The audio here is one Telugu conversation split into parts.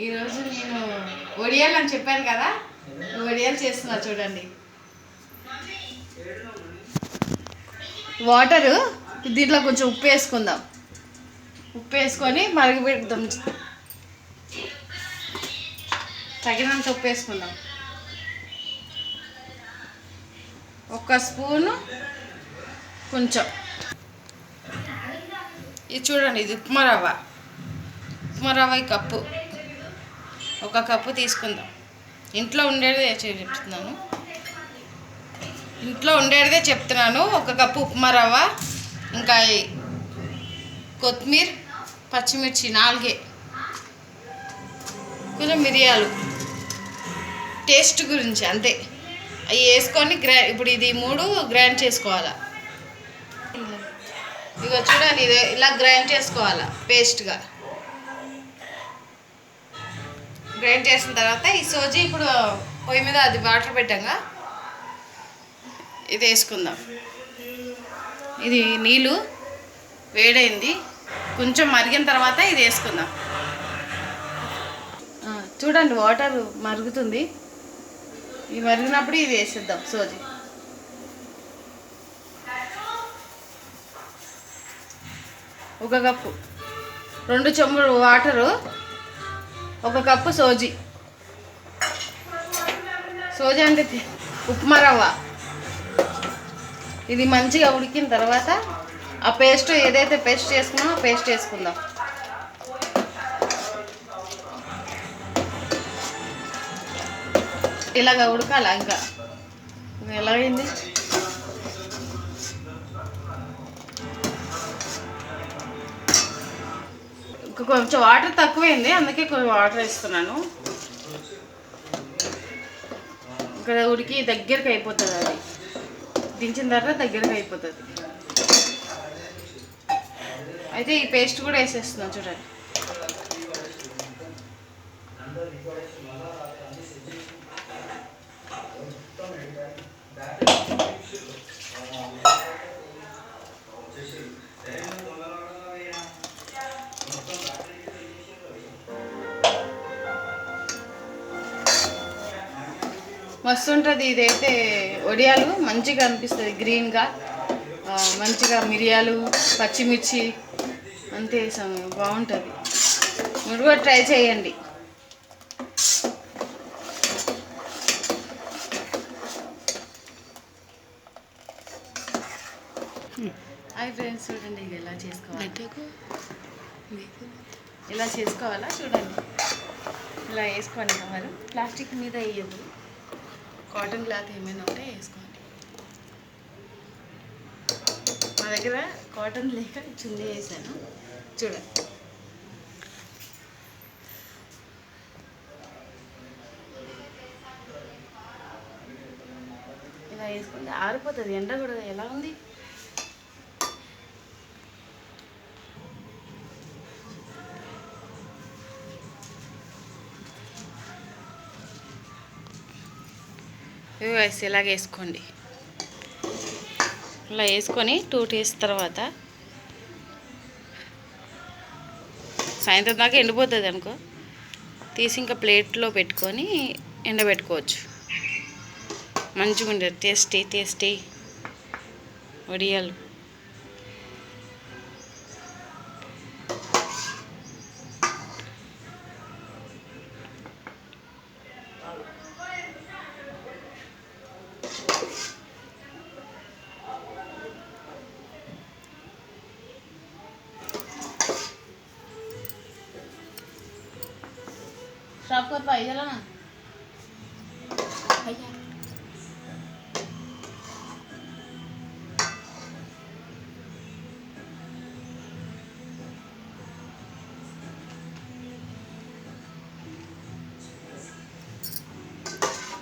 ఈరోజు నేను వడియాలు అని చెప్పాను కదా, వడియాలు చేస్తున్నా చూడండి. వాటరు దీంట్లో కొంచెం ఉప్పు వేసుకుందాం. ఉప్పు వేసుకొని మరగబెడదాం. తగినంత ఉప్పు వేసుకుందాం. ఒక స్పూను కొంచెం. ఇది చూడండి, ఇది ఉప్మా రవ్వ. ఉప్మా రవ్వ ఈ కప్పు, ఒక కప్పు తీసుకుందాం. ఇంట్లో ఉండేదే చెప్తున్నాను. ఒక కప్పు ఉప్మా రవ్వ, ఇంకా కొత్తిమీర, పచ్చిమిర్చి 4, కొంచెం మిరియాలు టేస్ట్ గురించి అంతే. అవి వేసుకొని ఇప్పుడు ఇది 3 గ్రైండ్ చేసుకోవాలా. ఇగో చూడండి, ఇది ఇలా గ్రైండ్ చేసుకోవాలా పేస్ట్గా. గ్రైండ్ చేసిన తర్వాత ఈ సోజీ ఇప్పుడు పొయ్యి మీద అది వాటర్ పెట్టాక ఇది వేసుకుందాం. ఇది నీళ్ళు వేడైంది, కొంచెం మరిగిన తర్వాత ఇది వేసుకుందాం. చూడండి, వాటర్ మరుగుతుంది. ఇది మరిగినప్పుడు ఇది వేసేద్దాం. సోజీ ఒక కప్పు, 2 చెంబులు వాటరు, 1 కప్పు సోజీ. సోజీ అంటే ఉప్మా రవ్వ. ఇది మంచిగా ఉడికిన తర్వాత ఆ పేస్ట్, ఏదైతే పేస్ట్ చేసుకున్నామో ఆ పేస్ట్ వేసుకుందాం. ఇలాగ ఉడకాల. ఇంకా ఎలాగైంది, కొంచెం వాటర్ తక్కువైంది, అందుకే కొంచెం వాటర్ వేస్తున్నాను. ఇక్కడ ఉడికి దగ్గరికి అయిపోతుంది. అది దించిన తర్వాత దగ్గరికి అయిపోతుంది. అయితే ఈ పేస్ట్ కూడా వేసేస్తున్నాను చూడండి. మస్తు ఉంటుంది. ఇదైతే వడియాలు మంచిగా అనిపిస్తుంది, గ్రీన్గా మంచిగా మిరియాలు, పచ్చిమిర్చి అంతే వేసాము, బాగుంటుంది. మీరు కూడా ట్రై చేయండి. హాయ్ ఫ్రెండ్స్, చూడండి ఇది ఎలా చేసుకోవాలా చూడండి. ఇలా వేసుకోండి. మరి ప్లాస్టిక్ మీద వేయద్దు, కాటన్ క్లాత్ ఏమైనా ఉంటే వేసుకోండి. మా దగ్గర కాటన్ లేక చున్నీ వేసాను చూడండి. ఇలా వేసుకుంటే ఆరిపోతుంది. ఎండ కూడా ఎలా ఉంది. వేసి ఇలాగ వేసుకోండి. ఇలా వేసుకొని 2 days తర్వాత సాయంత్రం దాకా ఎండిపోతుంది అనుకో, తీసి ఇంకా ప్లేట్లో పెట్టుకొని ఎండబెట్టుకోవచ్చు. మంచిగా ఉండేది, టేస్టీ వడియాలు. स्टॉप कर पाई जला ना भैया.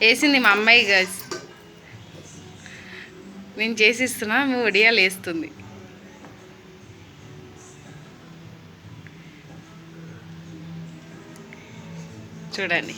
వేసింది మా అమ్మాయి. గైస్, నేను చేసిస్తున్నా, మీ వడియాలు వేస్తుంది. చూడండి.